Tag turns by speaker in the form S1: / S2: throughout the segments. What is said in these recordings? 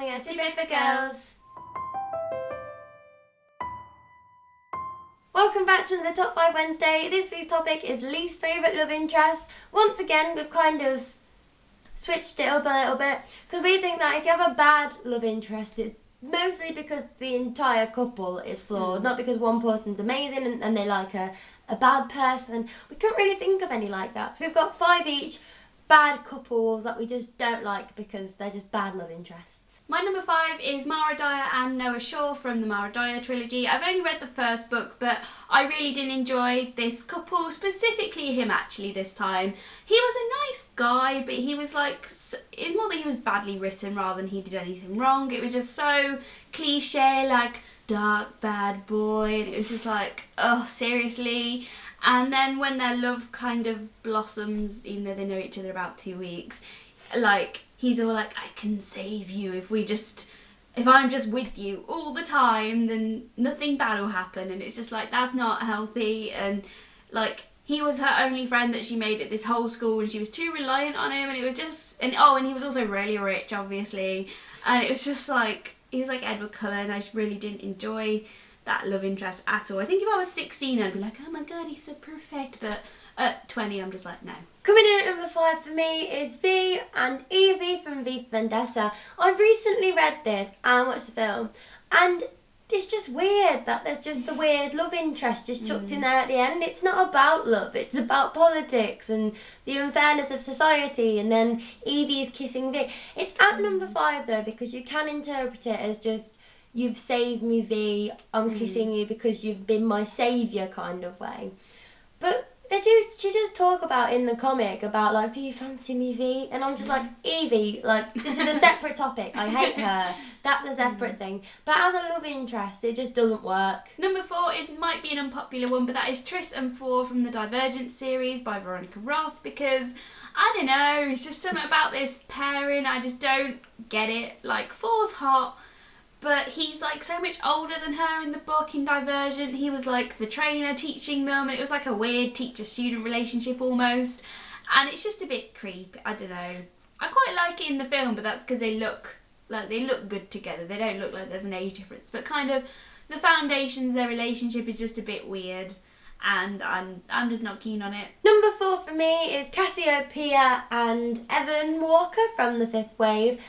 S1: we are Two Paper Girls. Welcome back to the Top 5 Wednesday. This week's topic is least favourite love interest. Once again, we've kind of switched it up a little bit because we think that if you have a bad love interest, it's mostly because the entire couple is flawed, not because one person's amazing and they like a bad person. We couldn't really think of any like that. So we've got 5 each bad couples that we just don't like because they're just bad love interests.
S2: My number 5 is Mara Dyer and Noah Shaw from the Mara Dyer trilogy. I've only read the first book, but I really did enjoy this couple, specifically him actually this time. He was a nice guy, but he was like, it's more that he was badly written rather than he did anything wrong. It was just so cliche, like dark bad boy, and it was just like, oh, seriously. And then when their love kind of blossoms, even though they know each other about 2 weeks, like, he's all like, I can save you if I'm just with you all the time, then nothing bad will happen. And it's just like, that's not healthy. And like, he was her only friend that she made at this whole school and she was too reliant on him, and it was just, and he was also really rich, obviously. And it was just like, he was like Edward Cullen. I just really didn't enjoy that love interest at all. I think if I was 16, I'd be like, oh my god, he's so perfect. But at 20, I'm just like, no.
S1: Coming in at number 5 for me is V and Evie from V for Vendetta. I've recently read this and watched the film, and it's just weird that there's just a weird love interest just chucked in there at the end. It's not about love, it's about politics and the unfairness of society, and then Evie's kissing V. It's at number 5 though, because you can interpret it as just, you've saved me, V, I'm kissing you because you've been my saviour kind of way. But she does talk about in the comic about like, do you fancy me, V? And I'm just like, Evie, like, this is a separate topic. I hate her. That's a separate thing. But as a love interest, it just doesn't work.
S2: Number 4 might be an unpopular one, but that is Tris and 4 from the Divergent series by Veronica Roth, because, I don't know, it's just something about this pairing, I just don't get it. Like, 4's hot, but he's like so much older than her in the book in Divergent. He was like the trainer teaching them, and it was like a weird teacher-student relationship almost. And it's just a bit creepy. I don't know. I quite like it in the film, but that's because they look good together. They don't look like there's an age difference. But kind of the foundations, their relationship is just a bit weird, and I'm just not keen on it.
S1: Number 4 for me is Cassiopeia and Evan Walker from The Fifth Wave.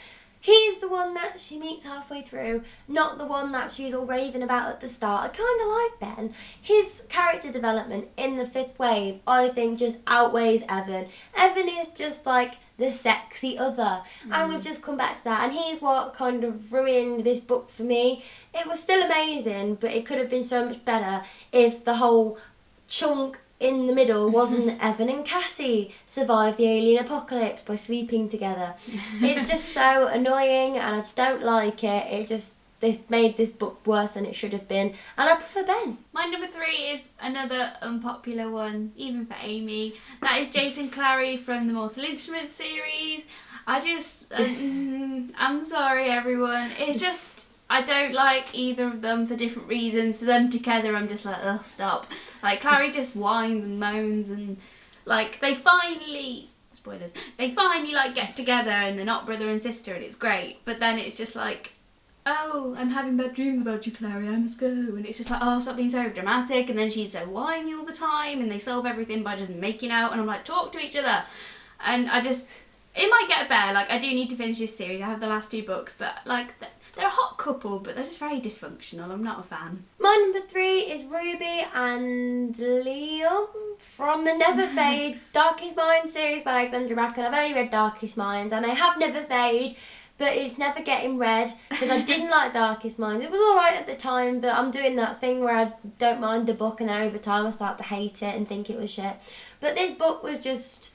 S1: He's the one that she meets halfway through, not the one that she's all raving about at the start. I kind of like Ben. His character development in The Fifth Wave, I think, just outweighs Evan. Evan is just like the sexy other, and we've just come back to that, and he's what kind of ruined this book for me. It was still amazing, but it could have been so much better if the whole chunk in the middle wasn't Evan and Cassie survive the alien apocalypse by sleeping together. It's just so annoying, and I just don't like it. This made this book worse than it should have been, and I prefer Ben.
S2: My number 3 is another unpopular one, even for Amy. That is Jason Clary from the Mortal Instruments series. I'm sorry everyone. It's just, I don't like either of them for different reasons. So them together, I'm just like, ugh, stop. Like, Clary just whines and moans, and like, they finally like get together and they're not brother and sister, and it's great. But then it's just like, oh, I'm having bad dreams about you, Clary, I must go. And it's just like, oh, stop being so dramatic. And then she's so whiny all the time, and they solve everything by just making out, and I'm like, talk to each other. And it might get better. Like, I do need to finish this series. I have the last 2 books, but like, they're a hot couple, but they're just very dysfunctional. I'm not a fan.
S1: My number 3 is Ruby and Liam from the Never Fade Darkest Minds series by Alexandra Bracken. I've only read Darkest Minds, and I have Never Fade, but it's never getting read because I didn't like Darkest Minds. It was alright at the time, but I'm doing that thing where I don't mind a book and then over time I start to hate it and think it was shit. But this book was just,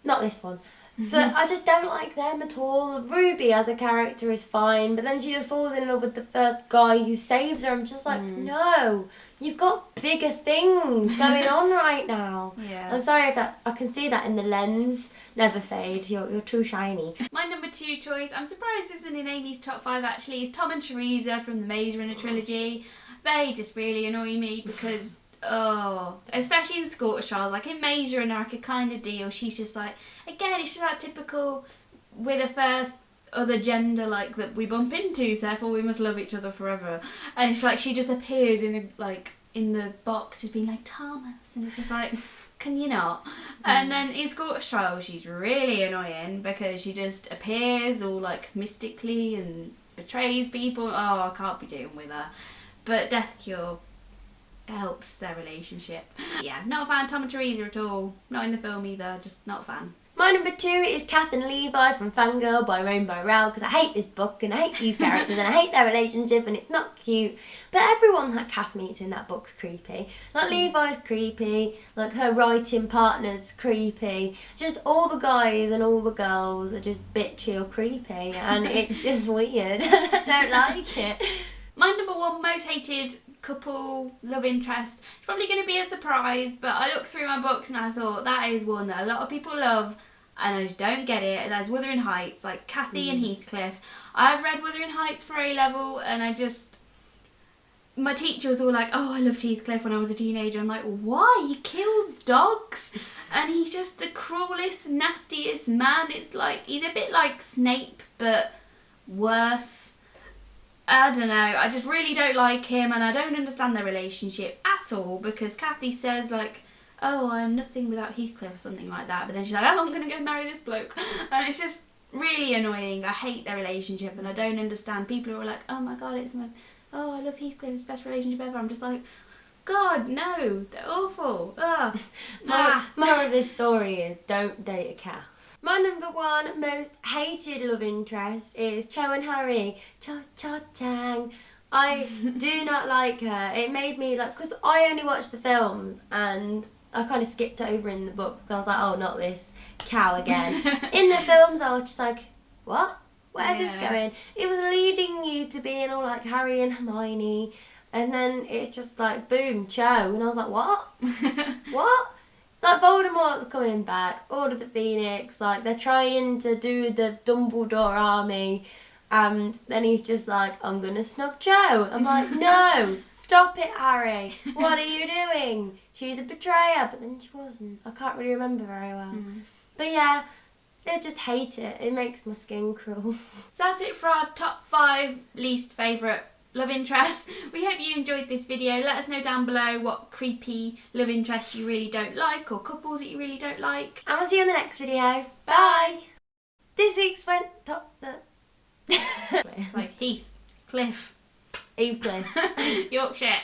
S1: not this one, but I just don't like them at all. Ruby as a character is fine, but then she just falls in love with the first guy who saves her. I'm just like, no, you've got bigger things going on right now.
S2: Yeah.
S1: I'm sorry if I can see that in the lens. Never Fade, you're too shiny.
S2: My number 2 choice, I'm surprised isn't in Amy's top 5 actually, is Tom and Teresa from the Maze Runner trilogy. They just really annoy me because, especially in Scottish Trials, like in Maze Runner I could kind of deal. She's just like, again, it's just that typical with a first other gender like that we bump into, so therefore we must love each other forever. And it's like she just appears in the box, just being like, Thomas, and it's just like, can you not? And then in Scottish Trial, she's really annoying because she just appears all like mystically and betrays people. Oh, I can't be dealing with her. But Death Cure helps their relationship. Yeah, not a fan of Tom and Teresa at all. Not in the film either, just not a fan.
S1: My number 2 is Kath and Levi from Fangirl by Rainbow Rowell, because I hate this book and I hate these characters and I hate their relationship and it's not cute. But everyone that Kath meets in that book's creepy. Like Levi's creepy, like her writing partner's creepy. Just all the guys and all the girls are just bitchy or creepy and it's just weird and I don't like it.
S2: My number 1 most hated couple love interest. It's probably going to be a surprise, but I looked through my books and I thought that is one that a lot of people love and I just don't get it. And that's Wuthering Heights, like Cathy and Heathcliff. I've read Wuthering Heights for A level and my teacher was all like, oh, I loved Heathcliff when I was a teenager. I'm like, why? He kills dogs and he's just the cruelest, nastiest man. It's like, he's a bit like Snape but worse. I don't know, I just really don't like him and I don't understand their relationship at all, because Cathy says like, oh, I am nothing without Heathcliff or something like that, but then she's like, oh, I'm going to go marry this bloke. And it's just really annoying. I hate their relationship and I don't understand. People are like, oh my god, I love Heathcliff, it's the best relationship ever. I'm just like, God, no, they're awful. Ugh.
S1: More of this story is don't date a cat. My number 1 most hated love interest is Cho and Harry. Cho-cho-chang. I do not like her. It made me like, because I only watched the film and I kind of skipped over in the book because I was like, oh, not this cow again. In the films I was just like, what? Where's this going? It was leading you to being all like Harry and Hermione and then it's just like, boom, Cho. And I was like, what? What? Like, Voldemort's coming back, Order of the Phoenix, like, they're trying to do the Dumbledore army, and then he's just like, I'm gonna snub Jo. I'm like, no, stop it, Harry. What are you doing? She's a betrayer, but then she wasn't. I can't really remember very well. But yeah, I just hate it. It makes my skin crawl.
S2: So that's it for our top 5 least favourite love interests. We hope you enjoyed this video. Let us know down below what creepy love interests you really don't like or couples that you really don't like.
S1: And we'll see you in the next video. Bye! This week's went top the...
S2: Like Heath, Cliff,
S1: Heathcliff.
S2: Yorkshire.